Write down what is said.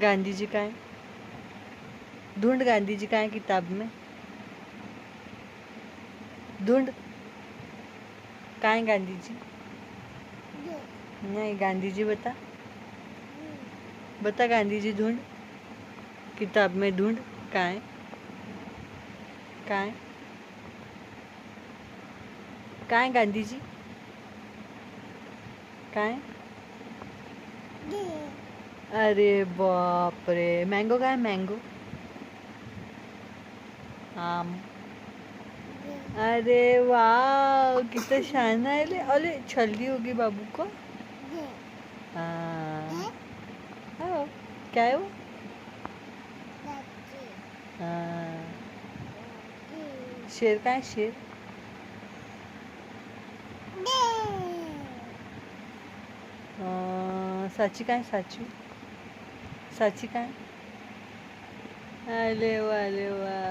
गांधी जी का है? ढूंढ गांधी जी का है किताब में। ढूंढ कहाँ है गांधी जी? नहीं, गांधी जी बता। बता गांधी जी ढूंढ किताब में। ढूंढ कहाँ है? कहाँ है? कहाँ है गांधी जी? कहाँ है? अरे बाप रे, मैंगो कहाँ है? मैंगो आम। अरे वाह, कितना शाना है। ले अरे छल्ली होगी बाबू को। हाँ हाँ, क्या है वो? हाँ, शेर कहाँ है? शेर साची कहाँ है? साची साची कहाँ है? अरे वाह, अरे वाह।